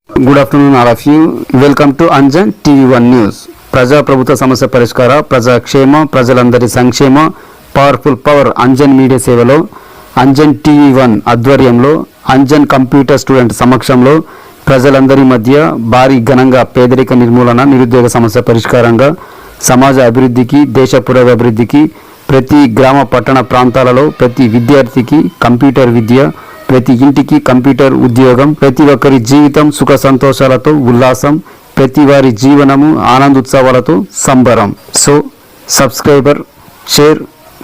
Good afternoon all of you. Welcome to Anjan TV one news. ప్రజా ప్రభుత్వ సమస్య పరిష్కార, ప్రజాక్షేమ, ప్రజలందరి సంక్షేమ, పవర్ఫుల్ పవర్ అంజన్ మీడియా సేవలో అంజన్ టీవీ1 ఆధ్వర్యంలో అంజన్ కంప్యూటర్ స్టూడెంట్ సమక్షంలో ప్రజలందరి మధ్య భారీ ఘనంగా పేదరిక నిర్మూలన, నిరుద్యోగ సమస్య పరిష్కారంగా సమాజ అభివృద్ధికి, దేశ పురోగభివృద్ధికి ప్రతి గ్రామ పట్టణ ప్రాంతాలలో ప్రతి విద్యార్థికి కంప్యూటర్ విద్య, ప్రతి ఇంటికి కంప్యూటర్ ఉద్యోగం, ప్రతి ఒక్కరి జీవితం సుఖ సంతోషాలతో ఉల్లాసం, ప్రతి వారి జీవనము ఆనందోత్సవాలతో సంబరం. So subscriber, share,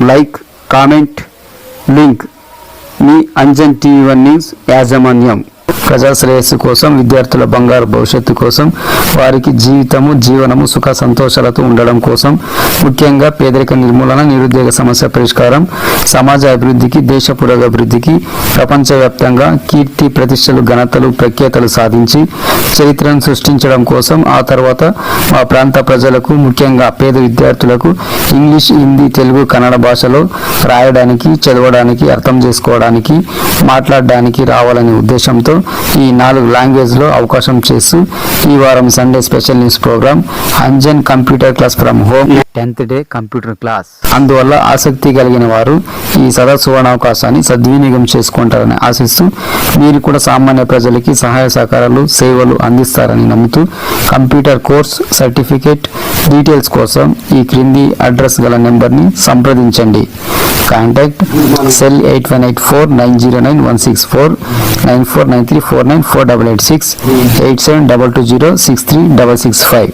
like, comment, link మీ అంజన్ టీవీ1 న్యూస్ యాజమాన్యం. ప్రజా శ్రేయస్సు కోసం, విద్యార్థుల బంగారు భవిష్యత్తు కోసం, వారికి జీవనము సుఖ సంతోషాలతో ఉండడం కోసం, ముఖ్యంగా పేదరిక నిర్మూలన, నిరుద్యోగ సమస్య పరిష్కారం, సమాజ అభివృద్ధికి, దేశ పురోగభివృద్ధికి ప్రపంచవ్యాప్తంగా కీర్తి ప్రతిష్టలు, ఘనతలు, ప్రఖ్యాతలు సాధించి చరిత్రను సృష్టించడం కోసం, ఆ తర్వాత మా ప్రాంత ప్రజలకు, ముఖ్యంగా పేద విద్యార్థులకు ఇంగ్లీష్, హిందీ, తెలుగు, కన్నడ భాషలో రాయడానికి, చదవడానికి, అర్థం చేసుకోవడానికి, మాట్లాడడానికి రావాలనే ఉద్దేశంతో ఈ 4 లాంగ్వేజ్లో అవకాశం చేస్తూ ఈ వారం Sunday special news programme Anjan computer class from home 10th day computer class. అందువల్ల ఆసక్తి కలిగిన వారు ఈ సువర్ణావకాశాన్ని సద్వినియోగం చేసుకుంటారని ఆశిస్తూ, మీరు కూడా సామాన్య ప్రజలకి సహాయ సహకారాలు, సేవలు అందిస్తారని నమ్ముతూ కంప్యూటర్ కోర్స్ సర్టిఫికేట్ డీటెయిల్స్ కోసం ఈ క్రింది అడ్రస్ గల నెంబర్ని సంప్రదించండి. Contact cell 8184909164 9493494886 8722063665.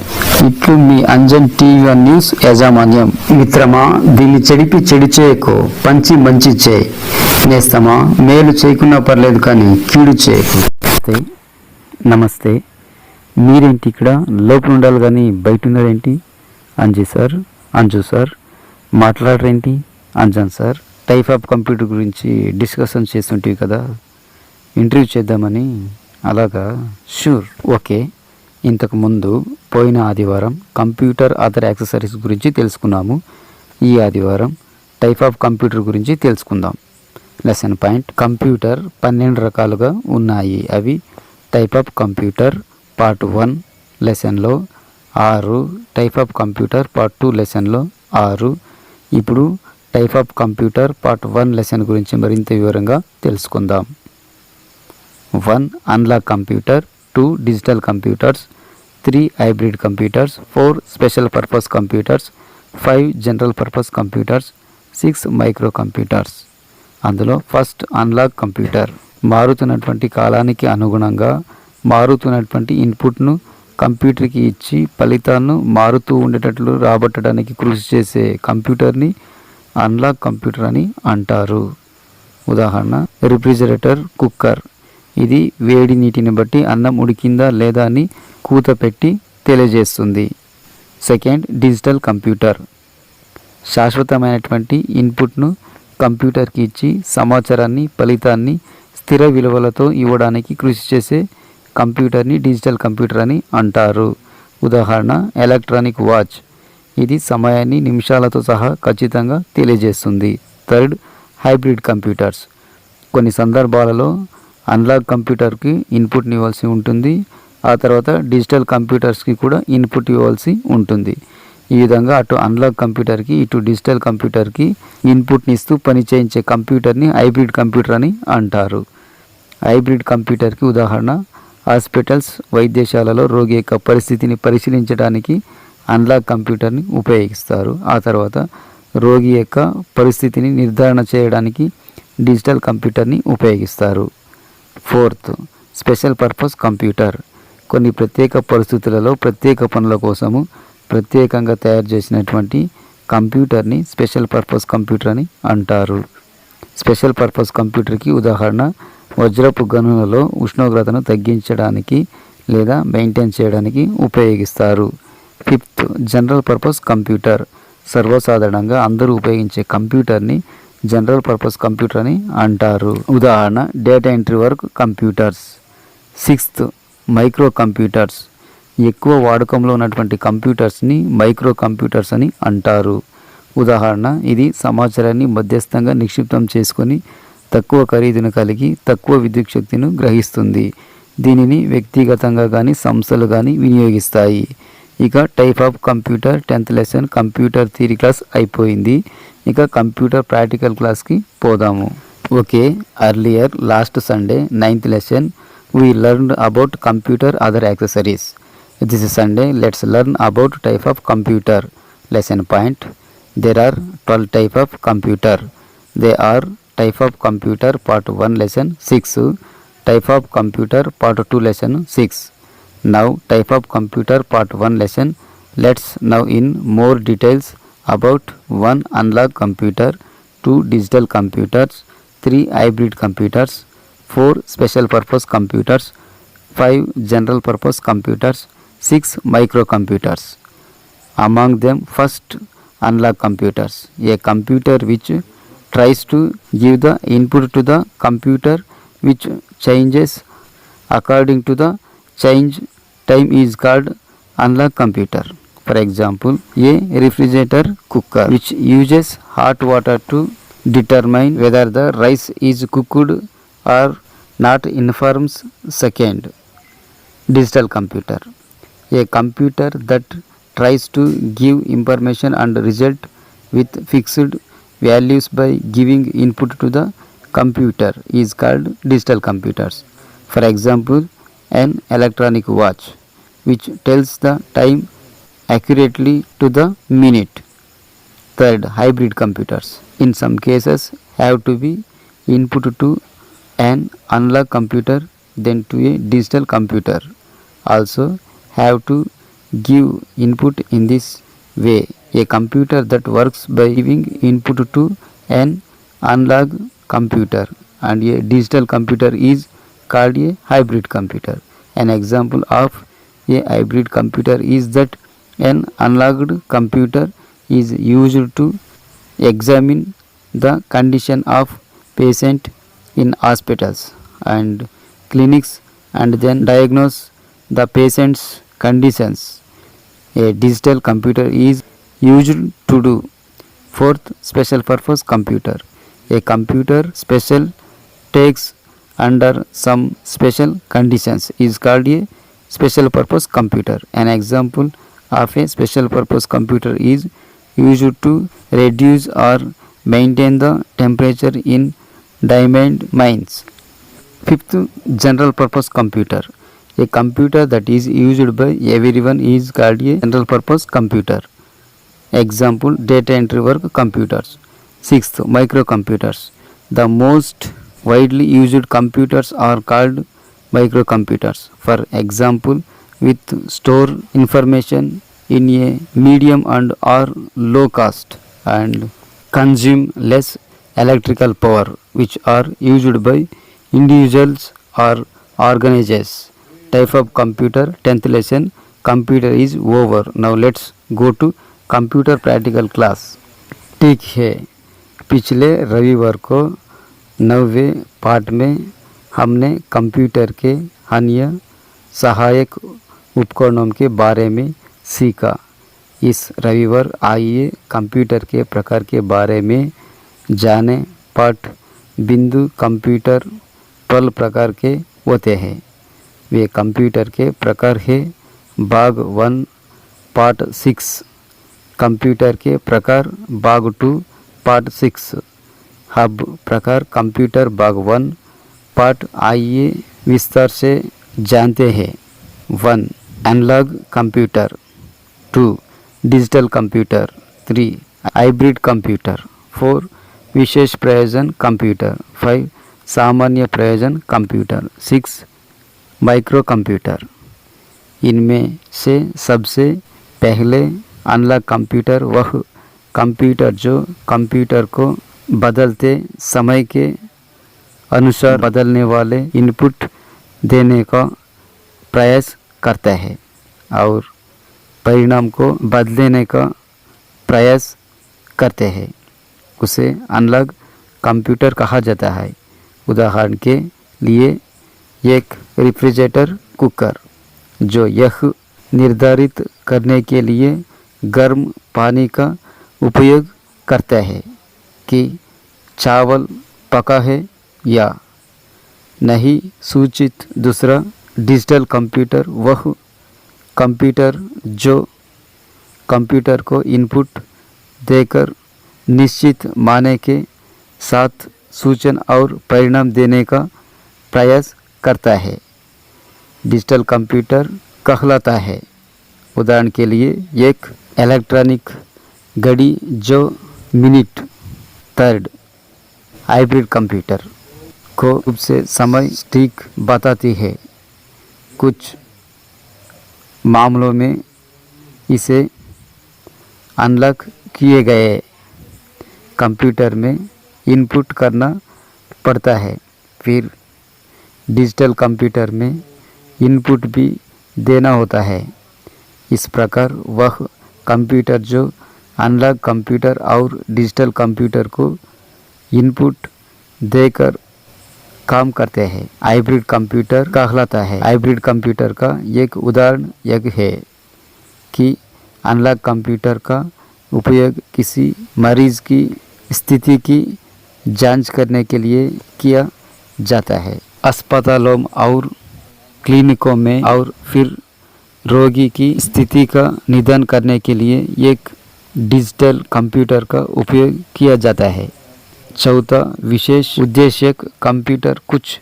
ఇట్లు మీ అంజన్ టీవీ1 న్యూస్ యాజమాన్యం. మిత్రమా, దీన్ని చెడిపి చెడు చేయకు, పంచి మంచి చేయి. నేస్తమా, మేలు చేయకున్నా పర్లేదు కానీ కీడు చేయకు. నమస్తే. మీరేంటి ఇక్కడ లోపల ఉండాలి కానీ బయట ఉన్నారేంటి? అంజు సార్ మాట్లాడరేంటి? Anjan sir, type of computer గురించి డిస్కషన్ చేస్తుంటివి కదా, ఇంటర్వ్యూ చేద్దామని. అలాగా, షూర్, ఓకే. ఇంతకు ముందు పోయిన ఆదివారం కంప్యూటర్ అదర్ యాక్సెసరీస్ గురించి తెలుసుకున్నాము. ఈ ఆదివారం టైప్ ఆఫ్ కంప్యూటర్ గురించి తెలుసుకుందాం. లెసన్ పాయింట్: కంప్యూటర్ 12 రకాలుగా ఉన్నాయి. అవి టైప్ ఆఫ్ కంప్యూటర్ పార్ట్ 1 లెసన్లో 6, టైప్ ఆఫ్ కంప్యూటర్ పార్ట్ 2 లెసన్లో 6. ఇప్పుడు type of computer part 1 lesson గురించి మరింత వివరంగా తెలుసుకుందాం. 1. Analogue computer, 2. Digital computers, 3. Hybrid computers, 4. Special purpose computers, 5. General purpose computers, 6. Micro computers. అందులో ఫస్ట్ అనలాగ్ కంప్యూటర్. మారుతున్నటువంటి కాలానికి అనుగుణంగా మారుతున్నటువంటి ఇన్పుట్ను కంప్యూటర్కి ఇచ్చి ఫలితాలను మారుతూ ఉండేటట్లు రాబట్టడానికి కృషి చేసే కంప్యూటర్ని అనలాగ్ కంప్యూటర్ అని అంటారు. ఉదాహరణ: రిఫ్రిజిరేటర్, కుక్కర్. ఇది వేడి నీటిని బట్టి అన్నం ఉడికిందా లేదా అని కూత పెట్టి తెలియజేస్తుంది. Second, digital computer. శాశ్వతమైనటువంటి ఇన్పుట్ను కంప్యూటర్కి ఇచ్చి సమాచారాన్ని, ఫలితాన్ని స్థిర విలువలతో ఇవ్వడానికి కృషి చేసే కంప్యూటర్ని డిజిటల్ కంప్యూటర్ అని అంటారు. ఉదాహరణ: ఎలక్ట్రానిక్ వాచ్. ఇది సమయాన్ని నిమిషాలతో సహా ఖచ్చితంగా తెలియజేస్తుంది. Third, hybrid computers. కొన్ని సందర్భాలలో అనలాగ్ కంప్యూటర్కి ఇన్పుట్ని ఇవ్వాల్సి ఉంటుంది, ఆ తర్వాత డిజిటల్ కంప్యూటర్స్కి కూడా ఇన్పుట్ ఇవ్వాల్సి ఉంటుంది. ఈ విధంగా అటు అనలాగ్ కంప్యూటర్కి, ఇటు డిజిటల్ కంప్యూటర్కి ఇన్పుట్ని ఇస్తూ పని చేయించే కంప్యూటర్ని హైబ్రిడ్ కంప్యూటర్ అని అంటారు. హైబ్రిడ్ కంప్యూటర్కి ఉదాహరణ: హాస్పిటల్స్, వైద్యశాలలో రోగి యొక్క పరిస్థితిని పరిశీలించడానికి అనలాగ్ కంప్యూటర్ని ఉపయోగిస్తారు. ఆ తర్వాత రోగి యొక్క పరిస్థితిని నిర్ధారణ చేయడానికి డిజిటల్ కంప్యూటర్ని ఉపయోగిస్తారు. Fourth, special purpose computer. కొన్ని ప్రత్యేక పరిస్థితులలో ప్రత్యేక పనుల కోసము ప్రత్యేకంగా తయారు చేసినటువంటి కంప్యూటర్ని స్పెషల్ పర్పస్ కంప్యూటర్ అని అంటారు. స్పెషల్ పర్పస్ కంప్యూటర్కి ఉదాహరణ: వజ్రపు గనులలో ఉష్ణోగ్రతను తగ్గించడానికి లేదా మెయింటైన్ చేయడానికి ఉపయోగిస్తారు. Fifth, general purpose computer. సర్వసాధారణంగా అందరూ ఉపయోగించే కంప్యూటర్ని జనరల్ పర్పస్ కంప్యూటర్ అని అంటారు. ఉదాహరణ: data entry work computers. Sixth, micro computers. ఎక్కువ వాడకంలో ఉన్నటువంటి కంప్యూటర్స్ని మైక్రో కంప్యూటర్స్ అని అంటారు. ఉదాహరణ: ఇది సమాచారాన్ని మధ్యస్థంగా నిక్షిప్తం చేసుకొని తక్కువ ఖరీదును కలిగి తక్కువ విద్యుత్ శక్తిని గ్రహిస్తుంది. దీనిని వ్యక్తిగతంగా కానీ సంస్థలు కానీ వినియోగిస్తాయి. ఇక type of computer 10th lesson computer theory class అయిపోయింది. ఇక కంప్యూటర్ ప్రాక్టికల్ క్లాస్కి పోదాము. Okay, earlier last Sunday 9th lesson we learned about computer other accessories. This is Sunday let's learn about type of computer. Lesson point: there are 12 type of computer. They are type of computer part 1 lesson 6, type of computer part 2 lesson 6. Now type of computer part 1 lesson. Let's now in more details about 1 analog computer, 2 digital computers, 3 hybrid computers, 4 special purpose computers, 5 general purpose computers, 6 microcomputers. Among them, first, analog computers, a computer which tries to give the input to the computer which changes according to the change time is called analog computer. For example, a refrigerator cooker which uses hot water to determine whether the rice is cooked or not informs second. Digital computer, a computer that tries to give information and result with fixed values by giving input to the computer is called digital computers. For example, an electronic watch which tells the time accurately to the minute. Third, hybrid computers in some cases have to be input to an analog computer then to a digital computer, also have to give input in this way. A computer that works by giving input to an analog computer and a digital computer is called a hybrid computer. An example of a hybrid computer is that an analog computer is used to examine the condition of patient in hospitals and clinics and then diagnose the patient's conditions. A digital computer is used to do. Fourth, special purpose computer, a computer special takes under some special conditions is called a special purpose computer. An example of a special purpose computer is used to reduce or maintain the temperature in diamond mines. Fifth, general purpose computer, a computer that is used by everyone is called a general purpose computer. Example, data entry work computers. Sixth, microcomputers, the most widely used computers are called microcomputers. For example, with store information in a medium and or low cost and consume less electrical power, which are used by individuals or organizations. Type of computer 10th lesson computer is over. Now let's go to computer practical class. ठीक है, पिछले रविवार को 9वें पाठ में हमने computer के अन्य सहायक उपकरणों के बारे में सीखा. इस रविवार आइए कंप्यूटर के प्रकार के बारे में जाने. पाठ बिंदु कंप्यूटर 12 प्रकार के होते हैं. वे कंप्यूटर के प्रकार है. भाग 1 पार्ट 6 कंप्यूटर के प्रकार. भाग 2 पार्ट 6 हब प्रकार कंप्यूटर. भाग 1 पार्ट आइए विस्तार से जानते हैं. 1 analogue computer, 2 digital computer, 3 hybrid computer, 4 विशेष प्रयोजन कंप्यूटर, 5 सामान्य प्रयोजन कंप्यूटर, 6 माइक्रो कंप्यूटर. इनमें से सबसे पहले एनालॉग कंप्यूटर वह कंप्यूटर जो कंप्यूटर को बदलते समय के अनुसार बदलने वाले इनपुट देने का प्रयास करता है और परिणाम को बदलने का प्रयास करते हैं, उसे एनालॉग कंप्यूटर कहा जाता है. उदाहरण के लिए एक रेफ्रिजरेटर कुकर जो यह निर्धारित करने के लिए गर्म पानी का उपयोग करता है कि चावल पका है या नहीं सूचित दूसरा डिजिटल कंप्यूटर वह कंप्यूटर जो कंप्यूटर को इनपुट देकर निश्चित माने के साथ सूचना और परिणाम देने का प्रयास करता है, डिजिटल कंप्यूटर कहलाता है। उदाहरण के लिए एक इलेक्ट्रॉनिक घड़ी जो मिनट थर्ड हाइब्रिड कंप्यूटर को रूप से समय ठीक बताती है। कुछ मामलों में इसे अनलॉक किए गए कंप्यूटर में इनपुट करना पड़ता है, फिर डिजिटल कंप्यूटर में इनपुट भी देना होता है। इस प्रकार वह कंप्यूटर जो अनलॉक कंप्यूटर और डिजिटल कंप्यूटर को इनपुट देकर काम करते हैं, हाइब्रिड कंप्यूटर कहलाता है। हाइब्रिड कंप्यूटर का एक उदाहरण यह है कि अनलॉक कंप्यूटर का उपयोग किसी मरीज की स्थिति की जांच करने के लिए किया जाता है, अस्पतालों और क्लिनिकों में, और फिर रोगी की स्थिति का निदान करने के लिए एक डिजिटल कंप्यूटर का उपयोग किया जाता है। चौथा, विशेष उद्देश्यक कंप्यूटर कुछ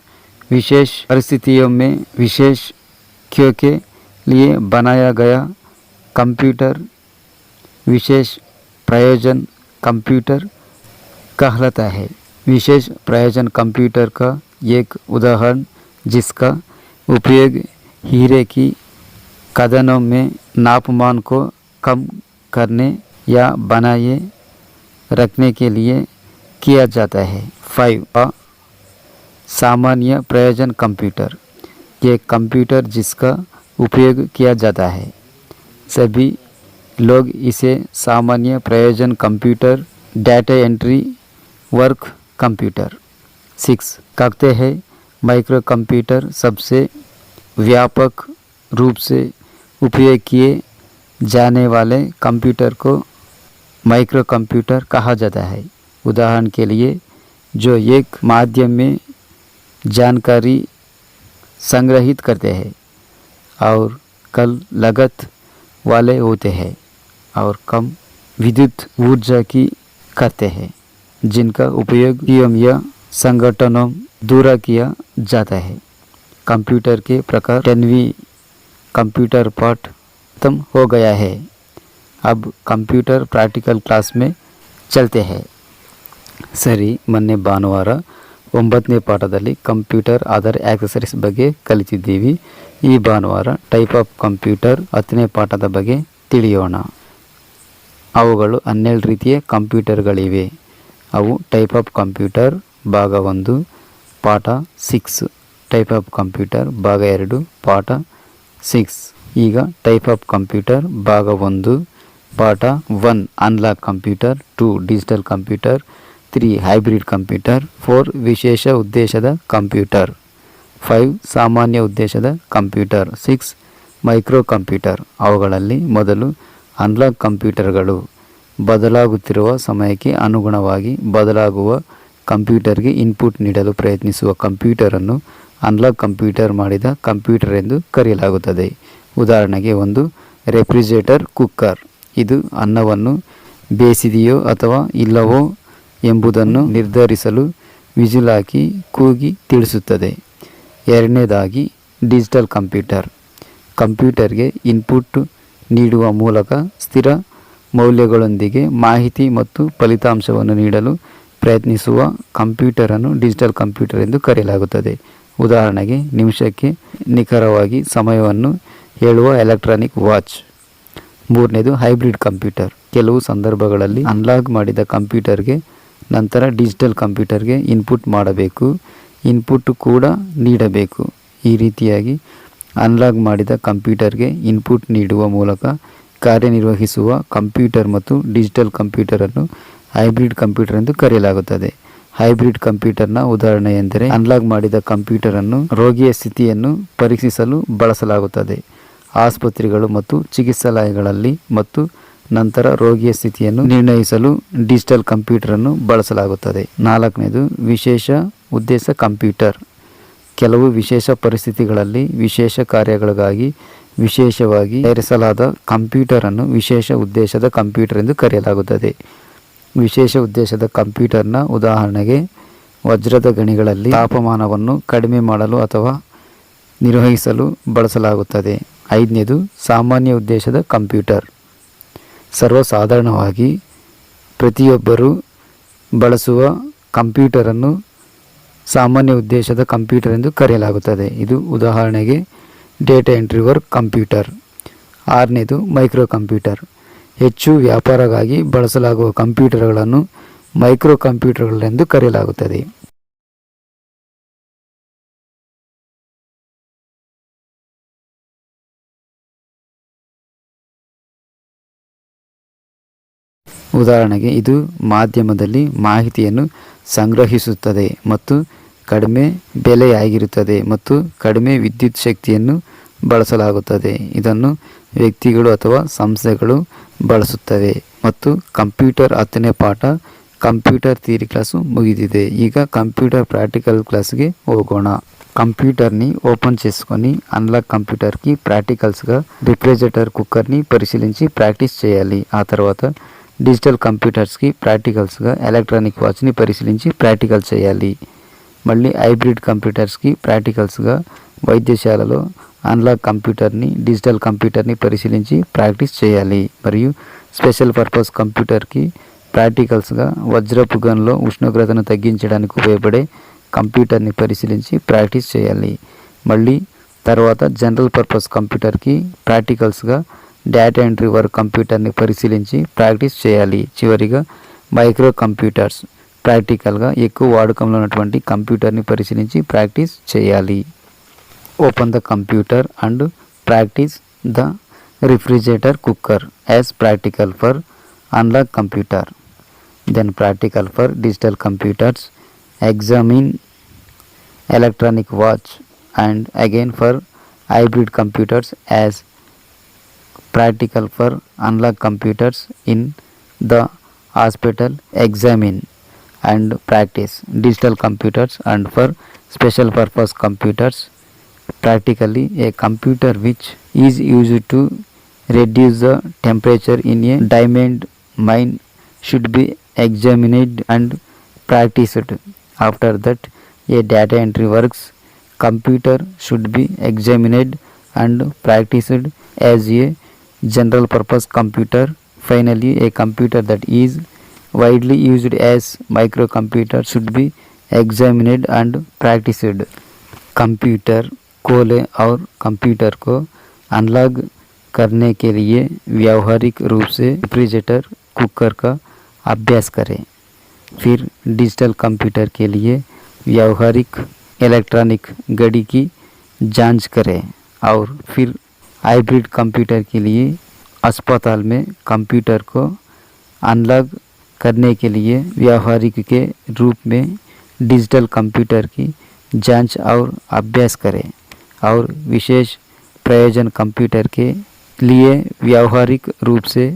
विशेष परिस्थितियों में विशेष क्यों के लिए बनाया गया कंप्यूटर विशेष प्रयोजन कंप्यूटर कहलाता है। विशेष प्रयोजन कंप्यूटर का एक उदाहरण जिसका उपयोग हीरे की खदानों में तापमान को कम करने या बनाए रखने के लिए किया जाता है। 5 सामान्य प्रयोजन कंप्यूटर, ये कंप्यूटर जिसका उपयोग किया जाता है, सभी लोग इसे सामान्य प्रयोजन computer, data entry work computer 6 कहते हैं। माइक्रो कंप्यूटर सबसे व्यापक रूप से उपयोग किए जाने वाले कंप्यूटर को माइक्रो कंप्यूटर कहा जाता है। उदाहरण के लिए जो एक माध्यम में जानकारी संग्रहित करते हैं और कल लागत वाले होते हैं और कम विद्युत ऊर्जा की करते हैं, जिनका उपयोग टीम या संगठनों द्वारा किया जाता है। कंप्यूटर के प्रकार 10वीं कंप्यूटर पाठ खत्म हो गया है। अब कंप्यूटर प्रैक्टिकल क्लास में चलते हैं। ಸರಿ, ಮೊನ್ನೆ ಭಾನುವಾರ 9ನೇ ಪಾಠದಲ್ಲಿ ಕಂಪ್ಯೂಟರ್ ಅದರ್ ಆಕ್ಸೆಸರೀಸ್ ಬಗ್ಗೆ ಕಲಿತಿದ್ದೀವಿ. ಈ ಭಾನುವಾರ ಟೈಪ್ ಆಫ್ ಕಂಪ್ಯೂಟರ್ 10ನೇ ಪಾಠದ ಬಗ್ಗೆ ತಿಳಿಯೋಣ. ಅವುಗಳು 12 ರೀತಿಯ ಕಂಪ್ಯೂಟರ್ಗಳಿವೆ. ಅವು ಟೈಪ್ ಆಫ್ ಕಂಪ್ಯೂಟರ್ ಭಾಗ 1 ಪಾಠ 6, ಟೈಪ್ ಆಫ್ ಕಂಪ್ಯೂಟರ್ ಭಾಗ 2 ಪಾಠ 6. ಈಗ ಟೈಪ್ ಆಫ್ ಕಂಪ್ಯೂಟರ್ ಭಾಗ 1 ಪಾಠ 1 unlock computer, 2 digital computer, 3 hybrid computer, 4 ವಿಶೇಷ ಉದ್ದೇಶದ ಕಂಪ್ಯೂಟರ್, 5 ಸಾಮಾನ್ಯ ಉದ್ದೇಶದ ಕಂಪ್ಯೂಟರ್, 6 ಮೈಕ್ರೋ ಕಂಪ್ಯೂಟರ್. ಅವುಗಳಲ್ಲಿ ಮೊದಲು ಅನ್ಲಾಕ್ ಕಂಪ್ಯೂಟರ್ಗಳು. ಬದಲಾಗುತ್ತಿರುವ ಸಮಯಕ್ಕೆ ಅನುಗುಣವಾಗಿ ಬದಲಾಗುವ ಕಂಪ್ಯೂಟರ್ಗೆ ಇನ್ಪುಟ್ ನೀಡಲು ಪ್ರಯತ್ನಿಸುವ ಕಂಪ್ಯೂಟರನ್ನು ಅನ್ಲಾಕ್ ಕಂಪ್ಯೂಟರ್ ಮಾಡಿದ ಕಂಪ್ಯೂಟರ್ ಎಂದು ಕರೆಯಲಾಗುತ್ತದೆ. ಉದಾಹರಣೆಗೆ ಒಂದು ರೆಫ್ರಿಜರೇಟರ್ ಕುಕ್ಕರ್. ಇದು ಅನ್ನವನ್ನು ಬೇಯಿಸಿದೆಯೋ ಅಥವಾ ಇಲ್ಲವೋ ಎಂಬುದನ್ನು ನಿರ್ಧರಿಸಲು ವಿಜಿಲ್ ಹಾಕಿ ಕೂಗಿ ತಿಳಿಸುತ್ತದೆ. ಎರಡನೇದಾಗಿ ಡಿಜಿಟಲ್ ಕಂಪ್ಯೂಟರ್. ಕಂಪ್ಯೂಟರ್ಗೆ ಇನ್ಪುಟ್ ನೀಡುವ ಮೂಲಕ ಸ್ಥಿರ ಮೌಲ್ಯಗಳೊಂದಿಗೆ ಮಾಹಿತಿ ಮತ್ತು ಫಲಿತಾಂಶವನ್ನು ನೀಡಲು ಪ್ರಯತ್ನಿಸುವ ಕಂಪ್ಯೂಟರನ್ನು ಡಿಜಿಟಲ್ ಕಂಪ್ಯೂಟರ್ ಎಂದು ಕರೆಯಲಾಗುತ್ತದೆ. ಉದಾಹರಣೆಗೆ ನಿಮಿಷಕ್ಕೆ ನಿಖರವಾಗಿ ಸಮಯವನ್ನು ಹೇಳುವ ಎಲೆಕ್ಟ್ರಾನಿಕ್ ವಾಚ್. ಮೂರನೇದು ಹೈಬ್ರಿಡ್ ಕಂಪ್ಯೂಟರ್. ಕೆಲವು ಸಂದರ್ಭಗಳಲ್ಲಿ ಅನ್ಲಾಕ್ ಮಾಡಿದ ಕಂಪ್ಯೂಟರ್ಗೆ ನಂತರ ಡಿಜಿಟಲ್ ಕಂಪ್ಯೂಟರ್ಗೆ ಇನ್ಪುಟ್ ಮಾಡಬೇಕು, ಇನ್ಪುಟ್ ಕೂಡ ನೀಡಬೇಕು. ಈ ರೀತಿಯಾಗಿ ಅನ್ಲಾಕ್ ಮಾಡಿದ ಕಂಪ್ಯೂಟರ್ಗೆ ಇನ್ಪುಟ್ ನೀಡುವ ಮೂಲಕ ಕಾರ್ಯನಿರ್ವಹಿಸುವ ಕಂಪ್ಯೂಟರ್ ಮತ್ತು ಡಿಜಿಟಲ್ ಕಂಪ್ಯೂಟರನ್ನು ಹೈಬ್ರಿಡ್ ಕಂಪ್ಯೂಟರ್ ಎಂದು ಕರೆಯಲಾಗುತ್ತದೆ. ಹೈಬ್ರಿಡ್ ಕಂಪ್ಯೂಟರ್ನ ಉದಾಹರಣೆ ಎಂದರೆ ಅನ್ಲಾಕ್ ಮಾಡಿದ ಕಂಪ್ಯೂಟರನ್ನು ರೋಗಿಯ ಸ್ಥಿತಿಯನ್ನು ಪರೀಕ್ಷಿಸಲು ಬಳಸಲಾಗುತ್ತದೆ. ಆಸ್ಪತ್ರೆಗಳು ಮತ್ತು ಚಿಕಿತ್ಸಾಲಯಗಳಲ್ಲಿ ಮತ್ತು ನಂತರ ರೋಗಿಯ ಸ್ಥಿತಿಯನ್ನು ನಿರ್ಣಯಿಸಲು ಡಿಜಿಟಲ್ ಕಂಪ್ಯೂಟರನ್ನು ಬಳಸಲಾಗುತ್ತದೆ. ನಾಲ್ಕನೇದು ವಿಶೇಷ ಉದ್ದೇಶ ಕಂಪ್ಯೂಟರ್. ಕೆಲವು ವಿಶೇಷ ಪರಿಸ್ಥಿತಿಗಳಲ್ಲಿ ವಿಶೇಷ ಕಾರ್ಯಗಳಿಗಾಗಿ ವಿಶೇಷವಾಗಿ ತಯಾರಿಸಲಾದ ಕಂಪ್ಯೂಟರನ್ನು ವಿಶೇಷ ಉದ್ದೇಶದ ಕಂಪ್ಯೂಟರ್ ಎಂದು ಕರೆಯಲಾಗುತ್ತದೆ. ವಿಶೇಷ ಉದ್ದೇಶದ ಕಂಪ್ಯೂಟರ್ನ ಉದಾಹರಣೆಗೆ ವಜ್ರದ ಗಣಿಗಳಲ್ಲಿ ತಾಪಮಾನವನ್ನು ಕಡಿಮೆ ಮಾಡಲು ಅಥವಾ ನಿರ್ವಹಿಸಲು ಬಳಸಲಾಗುತ್ತದೆ. 5ನೇದು ಸಾಮಾನ್ಯ ಉದ್ದೇಶದ ಕಂಪ್ಯೂಟರ್. ಸರ್ವಸಾಧಾರಣವಾಗಿ ಪ್ರತಿಯೊಬ್ಬರು ಬಳಸುವ ಕಂಪ್ಯೂಟರನ್ನು ಸಾಮಾನ್ಯ ಉದ್ದೇಶದ ಕಂಪ್ಯೂಟರ್ ಎಂದು ಕರೆಯಲಾಗುತ್ತದೆ. ಇದು ಉದಾಹರಣೆಗೆ ಡೇಟಾ ಎಂಟ್ರಿ ವರ್ಕ್ ಕಂಪ್ಯೂಟರ್. 6ನೇದು ಮೈಕ್ರೋ ಕಂಪ್ಯೂಟರ್. ಹೆಚ್ಚು ವ್ಯಾಪಾರಕ್ಕಾಗಿ ಬಳಸಲಾಗುವ ಕಂಪ್ಯೂಟರ್ಗಳನ್ನು ಮೈಕ್ರೋ ಕಂಪ್ಯೂಟರ್ಗಳೆಂದು ಕರೆಯಲಾಗುತ್ತದೆ. ಉದಾಹರಣೆಗೆ ಇದು ಮಾಧ್ಯಮದಲ್ಲಿ ಮಾಹಿತಿಯನ್ನು ಸಂಗ್ರಹಿಸುತ್ತದೆ ಮತ್ತು ಕಡಿಮೆ ಬೆಲೆಯಾಗಿರುತ್ತದೆ ಮತ್ತು ಕಡಿಮೆ ವಿದ್ಯುತ್ ಶಕ್ತಿಯನ್ನು ಬಳಸಲಾಗುತ್ತದೆ. ಇದನ್ನು ವ್ಯಕ್ತಿಗಳು ಅಥವಾ ಸಂಸ್ಥೆಗಳು ಬಳಸುತ್ತವೆ. ಮತ್ತು ಕಂಪ್ಯೂಟರ್ 10ನೇ ಪಾಠ కంప్యూటర్ థియరీ క్లాసు ముగిదిದೆ. ಈಗ కంప్యూటర్ ప్రాక్టికల్ క్లాస్కి ಹೋಗೋಣ. కంప్యూటర్ని ఓపెన్ చేసుకొని అన్లాక్ కంప్యూటర్కి ప్రాక్టికల్స్గా రిఫ్రిజిరేటర్ కుక్కర్ని పరిశీలించి ప్రాక్టీస్ చేయాలి. ఆ తర్వాత డిజిటల్ కంప్యూటర్స్కి ప్రాక్టికల్స్గా ఎలక్ట్రానిక్ వాచ్ని పరిశీలించి ప్రాక్టికల్ చేయాలి. మళ్ళీ హైబ్రిడ్ కంప్యూటర్స్కి ప్రాక్టికల్స్గా వైద్యశాలలో అన్లాక్ కంప్యూటర్ని డిజిటల్ కంప్యూటర్ని పరిశీలించి ప్రాక్టీస్ చేయాలి. మరియు స్పెషల్ పర్పస్ కంప్యూటర్కి ప్రాక్టికల్స్గా వజ్రపు గన్లో ఉష్ణోగ్రతను తగ్గించడానికి ఉపయోగపడే కంప్యూటర్ని పరిశీలించి ప్రాక్టీస్ చేయాలి. మళ్ళీ తర్వాత జనరల్ పర్పస్ కంప్యూటర్కి ప్రాక్టికల్స్గా డేటా ఎంట్రీ వర్క్ కంప్యూటర్ని పరిశీలించి ప్రాక్టీస్ చేయాలి. చివరిగా మైక్రో కంప్యూటర్స్ ప్రాక్టికల్గా ఎక్కువ వాడకంలో ఉన్నటువంటి కంప్యూటర్ని పరిశీలించి ప్రాక్టీస్ చేయాలి. Open the computer and practice the refrigerator cooker as practical for unlock computer. Then practical for digital computers, examine electronic watch, and again for hybrid computers as practical for unlock computers in the hospital, examine and practice digital computers. And for special purpose computers, practically a computer which is used to reduce the temperature in a diamond mine should be examined and practiced. After that, a data entry works computer should be examined and practiced as a general purpose computer. Finally, a computer that is widely used as microcomputer should be examined and practiced. Computer खोलें और computer को unlock करने के लिए व्यावहारिक रूप से refrigerator cooker का अभ्यास करें. फिर डिजिटल कंप्यूटर के लिए व्यावहारिक इलेक्ट्रॉनिक घड़ी की जांच करें. और फिर हाइब्रिड कंप्यूटर के लिए अस्पताल में कंप्यूटर को अनलॉक करने के लिए व्यावहारिक के रूप में डिजिटल कंप्यूटर की जांच और अभ्यास करें. और विशेष प्रयोजन कंप्यूटर के लिए व्यावहारिक रूप से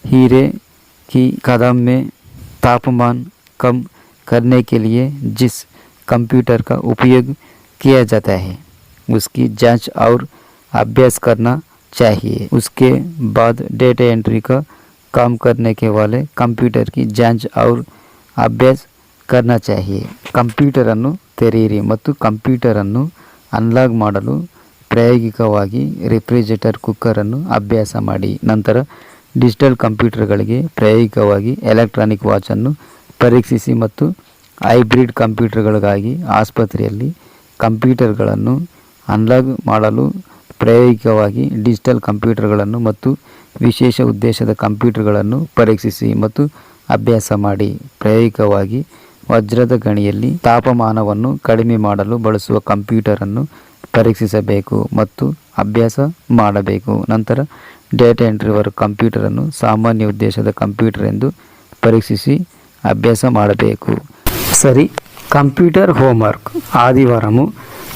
हीरे की कदम में तापमान कम करने के लिए जिस कंप्यूटर का उपयोग किया जाता है उसकी जांच और अभ्यास करना चाहिए. उसके बाद डेटा एंट्री का काम करने के वाले कंप्यूटर की जांच और अभ्यास करना चाहिए. ಕಂಪ್ಯೂಟರನ್ನು ತೆರೆಯಿರಿ ಮತ್ತು ಕಂಪ್ಯೂಟರನ್ನು ಅನ್ಲಾಕ್ ಮಾಡಲು ಪ್ರಾಯೋಗಿಕವಾಗಿ ರೆಫ್ರಿಜರೇಟರ್ ಕುಕ್ಕರನ್ನು ಅಭ್ಯಾಸ ಮಾಡಿ. ನಂತರ ಡಿಜಿಟಲ್ ಕಂಪ್ಯೂಟರ್ಗಳಿಗೆ ಪ್ರಾಯೋಗಿಕವಾಗಿ ಎಲೆಕ್ಟ್ರಾನಿಕ್ ವಾಚನ್ನು ಪರೀಕ್ಷಿಸಿ ಮತ್ತು ಹೈಬ್ರಿಡ್ ಕಂಪ್ಯೂಟರ್ಗಳಿಗಾಗಿ ಆಸ್ಪತ್ರೆಯಲ್ಲಿ ಕಂಪ್ಯೂಟರ್ಗಳನ್ನು ಅನ್ಲಾಕ್ ಮಾಡಲು ಪ್ರಾಯೋಗಿಕವಾಗಿ ಡಿಜಿಟಲ್ ಕಂಪ್ಯೂಟರ್ಗಳನ್ನು ಮತ್ತು ವಿಶೇಷ ಉದ್ದೇಶದ ಕಂಪ್ಯೂಟರ್ಗಳನ್ನು ಪರೀಕ್ಷಿಸಿ ಮತ್ತು ಅಭ್ಯಾಸ ಮಾಡಿ. ಪ್ರಾಯೋಗಿಕವಾಗಿ ವಜ್ರದ ಗಣಿಯಲ್ಲಿ ತಾಪಮಾನವನ್ನು ಕಡಿಮೆ ಮಾಡಲು ಬಳಸುವ ಕಂಪ್ಯೂಟರನ್ನು ಪರೀಕ್ಷಿಸಬೇಕು ಮತ್ತು ಅಭ್ಯಾಸ ಮಾಡಬೇಕು. ನಂತರ ಡೇಟಾ ಎಂಟ್ರಿ ವರ್ಕ್ ಕಂಪ್ಯೂಟರನ್ನು ಸಾಮಾನ್ಯ ಉದ್ದೇಶದ కంప్యూటర్ ಎಂದು పరీక్షించి అభ్యాస ಮಾಡಬೇಕು. సరి కంప్యూటర్ హోంవర్క్. ఆదివారము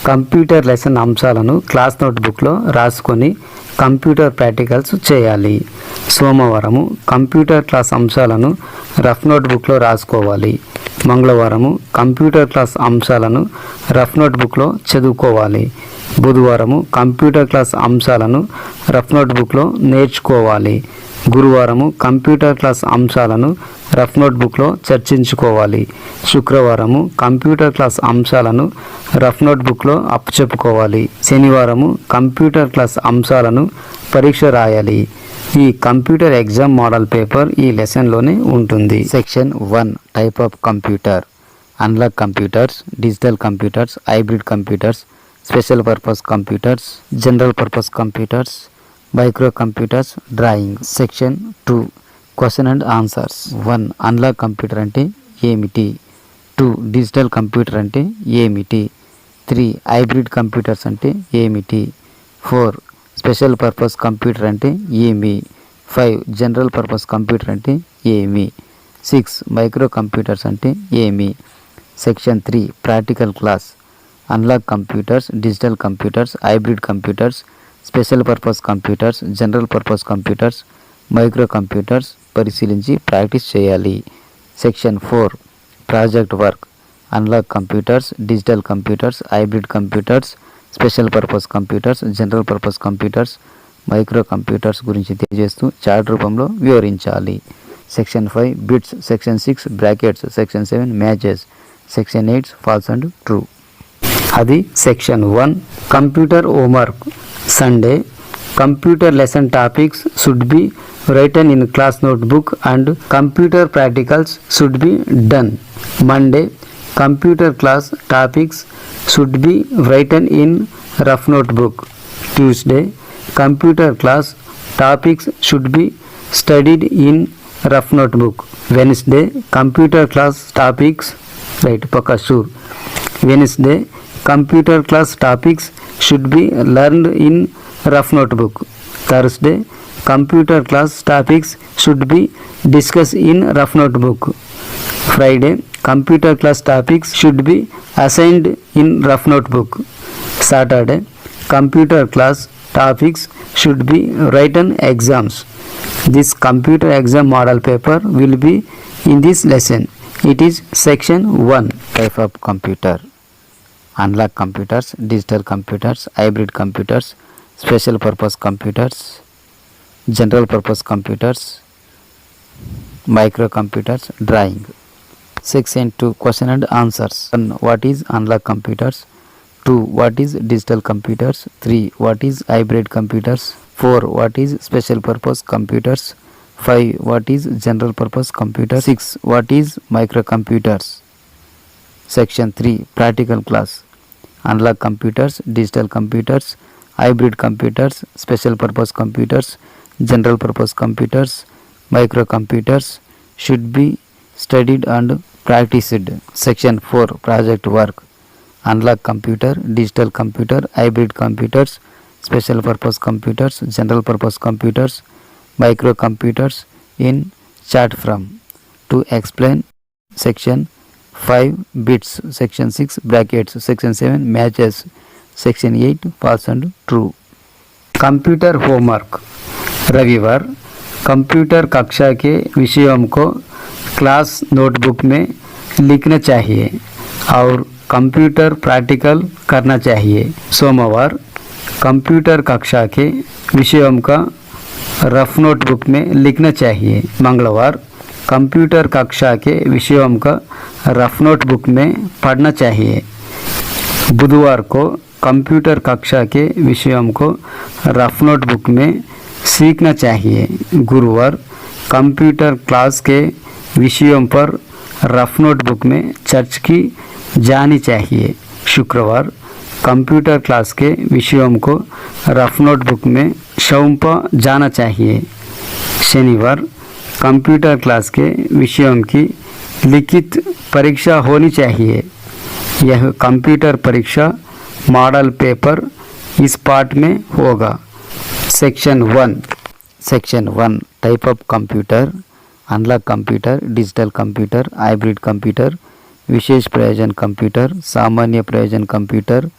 కంప్యూటర్ లెసన్ అంశాలను క్లాస్ నోట్బుక్లో రాసుకొని కంప్యూటర్ ప్రాక్టికల్స్ చేయాలి. సోమవారము కంప్యూటర్ క్లాస్ అంశాలను రఫ్ నోట్బుక్లో రాసుకోవాలి. మంగళవారము కంప్యూటర్ క్లాస్ అంశాలను రఫ్ నోట్బుక్లో చదువుకోవాలి. బుధవారము కంప్యూటర్ క్లాస్ అంశాలను రఫ్ నోట్బుక్లో నేర్చుకోవాలి. గురువారము కంప్యూటర్ క్లాస్ అంశాలను రఫ్ నోట్బుక్లో చర్చించుకోవాలి. శుక్రవారము కంప్యూటర్ క్లాస్ అంశాలను రఫ్ నోట్బుక్లో అప్పచెప్పుకోవాలి. శనివారము కంప్యూటర్ క్లాస్ అంశాలను పరీక్ష రాయాలి. ఈ కంప్యూటర్ ఎగ్జామ్ మోడల్ పేపర్ ఈ లెసన్లోనే ఉంటుంది. Section 1 type of computer. Analogue computers, digital computers, hybrid computers, special purpose computers, general purpose computers, micro computers, drawing. Section 2 question and answers. 1 analogue computer అంటే ఏమిటి? 2 digital computer అంటే ఏమిటి? 3 hybrid computers అంటే ఏమిటి? 4 special purpose computer అంటే ఏమి? 5 general purpose computer అంటే ఏమి? 6 మైక్రో కంప్యూటర్స్ అంటే ఏమి? Section 3 practical class. Analogue computers, digital computers, hybrid computers, special purpose computers, general purpose computers, micro computers పరిశీలించి ప్రాక్టీస్ చేయాలి. Section 4 project work. Analogue computers, digital computers, hybrid computers, special purpose computers, general purpose computers, micro computers గురించి తెలియజేస్తూ chart రూపంలో వివరించాలి. Section 5 bits. Section 6 brackets. Section 7 matches. Section 8 false and true. అది section 1 computer homework. Sunday computer lesson topics should be written in class notebook and computer practicals should be done. Monday computer class topics should be written in rough notebook. Tuesday computer class topics should be studied in rough notebook. Wednesday computer class topics right paka sure. Wednesday computer class topics should be learned in rough notebook. Thursday computer class topics should be discussed in rough notebook. Friday computer class topics should be assigned in rough notebook. Saturday computer class topics should be written exams. This computer exam model paper will be in this lesson. It is section 1 type of computer. Analog computers, digital computers, hybrid computers, special purpose computers, general purpose computers, microcomputers, drawing. Section 2 question and answers. 1 what is analog computers? 2 what is digital computers? 3 what is hybrid computers? 4 what is special purpose computers? 5 what is general purpose computers? 6 what is microcomputers? Section 3 practical class. Analog computers, digital computers, hybrid computers, special purpose computers, general purpose computers, microcomputers should be studied and practiced. Section 4 project work. Analog computer, digital computer, hybrid computers, special purpose computers, general purpose computers, microcomputers in chart from. To explain section 5 bits, section 6 brackets, section 7 matches, section 8 false and true. Computer homework. रविवार computer कक्षा के विषयों को class notebook में लिखना चाहिए और computer practical करना चाहिए. सोमवार कंप्यूटर कक्षा के विषयों का रफ नोटबुक में लिखना चाहिए. मंगलवार कंप्यूटर कक्षा के विषयों का रफ नोटबुक में पढ़ना चाहिए. बुधवार को कंप्यूटर कक्षा के विषयों को रफ नोटबुक में सीखना चाहिए. गुरुवार कंप्यूटर क्लास के विषयों पर रफ नोटबुक में चर्च की जानी चाहिए. शुक्रवार कंप्यूटर क्लास के विषयों को रफ नोटबुक में सौंपा जाना चाहिए. शनिवार कंप्यूटर क्लास के विषयों की लिखित परीक्षा होनी चाहिए. यह कंप्यूटर परीक्षा मॉडल पेपर इस पार्ट में होगा. Section 1 type of computer. Analogue computer, digital computer, hybrid computer, विशेष प्रयोजन कंप्यूटर, सामान्य प्रयोजन computer,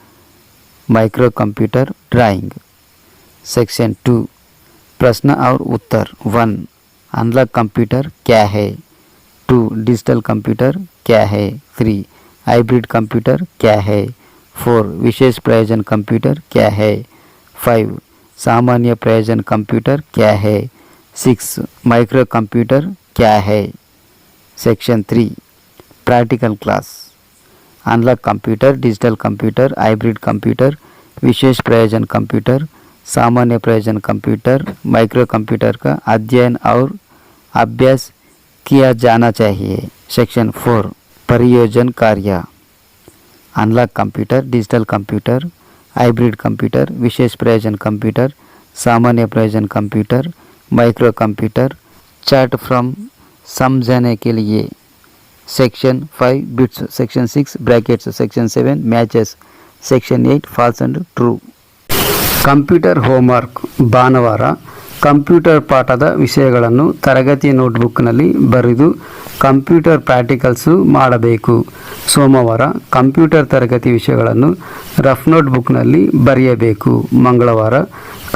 micro computer, drawing. Section 2 प्रश्न और उत्तर. 1 अनलॉक कंप्यूटर क्या है? 2 डिजिटल कंप्यूटर क्या है, 3 हाइब्रिड कंप्यूटर क्या है, 4 विशेष प्रयोजन कंप्यूटर क्या है, 5 सामान्य प्रयोजन कंप्यूटर क्या है, 6 माइक्रो कंप्यूटर क्या है। Section 3 practical class analogue computer, digital computer, hybrid computer, विशेष प्रयोजन कंप्यूटर, सामान्य प्रयोजन कंप्यूटर, माइक्रो कंप्यूटर का अध्ययन और अभ्यास किया जाना चाहिए। सेक्शन 4 परियोजन कार्य analogue computer, digital computer, hybrid computer, विशेष प्रयोजन कंप्यूटर, सामान्य प्रयोजन computer, micro computer chart from समझने के लिए। Section 5 bits, section 6 brackets, section 7 matches, section 8 false and true. Computer homework ಭಾನುವಾರ ಕಂಪ್ಯೂಟರ್ ಪಾಠದ ವಿಷಯಗಳನ್ನು ತರಗತಿ ನೋಟ್ಬುಕ್ನಲ್ಲಿ ಬರೆದು ಕಂಪ್ಯೂಟರ್ ಪ್ರಾಕ್ಟಿಕಲ್ಸು ಮಾಡಬೇಕು। ಸೋಮವಾರ ಕಂಪ್ಯೂಟರ್ ತರಗತಿ ವಿಷಯಗಳನ್ನು ರಫ್ ನೋಟ್ಬುಕ್ನಲ್ಲಿ ಬರೆಯಬೇಕು। ಮಂಗಳವಾರ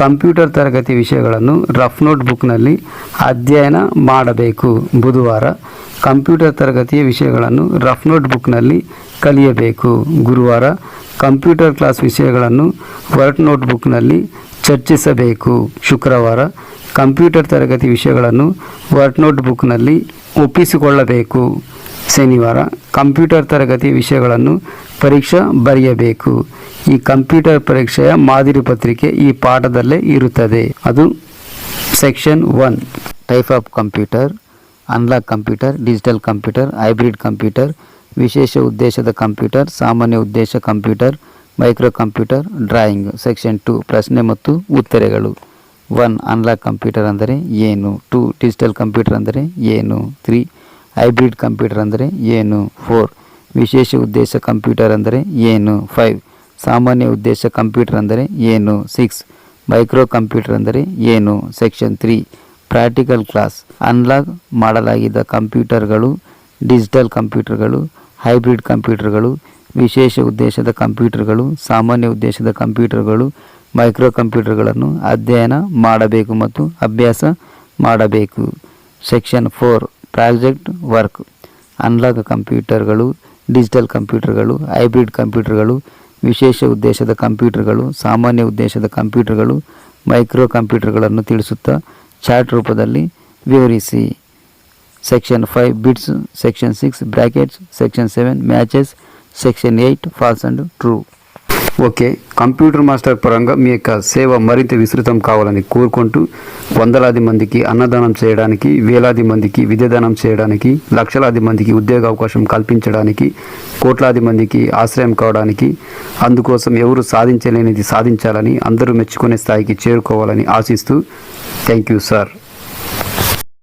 ಕಂಪ್ಯೂಟರ್ ತರಗತಿ ವಿಷಯಗಳನ್ನು ರಫ್ ನೋಟ್ಬುಕ್ನಲ್ಲಿ ಅಧ್ಯಯನ ಮಾಡಬೇಕು। ಬುಧವಾರ ಕಂಪ್ಯೂಟರ್ ತರಗತಿಯ ವಿಷಯಗಳನ್ನು ರಫ್ ನೋಟ್ಬುಕ್ನಲ್ಲಿ ಕಲಿಯಬೇಕು। ಗುರುವಾರ ಕಂಪ್ಯೂಟರ್ ಕ್ಲಾಸ್ ವಿಷಯಗಳನ್ನು ವರ್ಡ್ ನೋಟ್ಬುಕ್ನಲ್ಲಿ ಚರ್ಚಿಸಬೇಕು। ಶುಕ್ರವಾರ ಕಂಪ್ಯೂಟರ್ ತರಗತಿ ವಿಷಯಗಳನ್ನು ವರ್ಡ್ ನೋಟ್ಬುಕ್ನಲ್ಲಿ ಒಪ್ಪಿಸಿಕೊಳ್ಳಬೇಕು। ಶನಿವಾರ ಕಂಪ್ಯೂಟರ್ ತರಗತಿ ವಿಷಯಗಳನ್ನು ಪರೀಕ್ಷಾ ಬರೆಯಬೇಕು। ಈ ಕಂಪ್ಯೂಟರ್ ಪರೀಕ್ಷೆಯ ಮಾದರಿ ಪತ್ರಿಕೆ ಈ ಪಾಠದಲ್ಲೇ ಇರುತ್ತದೆ। ಅದು section 1 type of computer unlock computer, digital computer, hybrid computer, ವಿಶೇಷ ಉದ್ದೇಶದ ಕಂಪ್ಯೂಟರ್, ಸಾಮಾನ್ಯ ಉದ್ದೇಶ computer, micro computer, drawing. Section 2 ಪ್ರಶ್ನೆ ಮತ್ತು ಉತ್ತರಗಳು। 1 ಅನ್ಲಾಕ್ ಕಂಪ್ಯೂಟರ್ ಅಂದರೆ ಏನು, 2 ಡಿಜಿಟಲ್ ಕಂಪ್ಯೂಟರ್ ಅಂದರೆ ಏನು, 3 ಹೈಬ್ರಿಡ್ ಕಂಪ್ಯೂಟರ್ ಅಂದರೆ ಏನು, 4 ವಿಶೇಷ ಉದ್ದೇಶ ಕಂಪ್ಯೂಟರ್ ಅಂದರೆ ಏನು, 5 ಸಾಮಾನ್ಯ ಉದ್ದೇಶ ಕಂಪ್ಯೂಟರ್ ಅಂದರೆ ಏನು, 6 ಮೈಕ್ರೋ ಕಂಪ್ಯೂಟರ್ ಅಂದರೆ ಏನು। ಸೆಕ್ಷನ್ 3 ಪ್ರಾಕ್ಟಿಕಲ್ ಕ್ಲಾಸ್ ಅನ್ಲಾಕ್ ಮಾಡಲಾಗಿದ್ದ ಕಂಪ್ಯೂಟರ್ಗಳು, ಡಿಜಿಟಲ್ ಕಂಪ್ಯೂಟರ್ಗಳು, ಹೈಬ್ರಿಡ್ ಕಂಪ್ಯೂಟರ್ಗಳು, ವಿಶೇಷ ಉದ್ದೇಶದ ಕಂಪ್ಯೂಟರ್ಗಳು, ಸಾಮಾನ್ಯ ಉದ್ದೇಶದ ಕಂಪ್ಯೂಟರ್ಗಳು, ಮೈಕ್ರೋ ಕಂಪ್ಯೂಟರ್ಗಳನ್ನು ಅಧ್ಯಯನ ಮಾಡಬೇಕು ಮತ್ತು ಅಭ್ಯಾಸ ಮಾಡಬೇಕು। ಸೆಕ್ಷನ್ 4 ಪ್ರಾಜೆಕ್ಟ್ ವರ್ಕ್ ಅನ್ಲಾಕ್ ಕಂಪ್ಯೂಟರ್ಗಳು, ಡಿಜಿಟಲ್ ಕಂಪ್ಯೂಟರ್ಗಳು, ಹೈಬ್ರಿಡ್ ಕಂಪ್ಯೂಟರ್ಗಳು, ವಿಶೇಷ ಉದ್ದೇಶದ ಕಂಪ್ಯೂಟರ್ಗಳು, ಸಾಮಾನ್ಯ ಉದ್ದೇಶದ ಕಂಪ್ಯೂಟರ್ಗಳು, ಮೈಕ್ರೋ ಕಂಪ್ಯೂಟರ್ಗಳನ್ನು ತಿಳಿಸುತ್ತಾ ಚಾರ್ಟ್ ರೂಪದಲ್ಲಿ ವಿವರಿಸಿ। Section 5 bits, section 6 brackets, section 7 matches, section 8 false and true. Okay, computer master పరంగా మీ యొక్క సేవ మరింత విస్తృతం కావాలని కోరుకుంటూ వందలాది మందికి అన్నదానం చేయడానికి, వేలాది మందికి విద్యాదానం చేయడానికి, లక్షలాది మందికి ఉద్యోగ అవకాశం కల్పించడానికి, కోట్లాది మందికి ఆశ్రయం కావడానికి, అందుకోసం ఎవరు సాధించలేనిది సాధించాలని, అందరూ మెచ్చుకునే స్థాయికి చేరుకోవాలని ఆశిస్తూ థ్యాంక్ యూ సార్।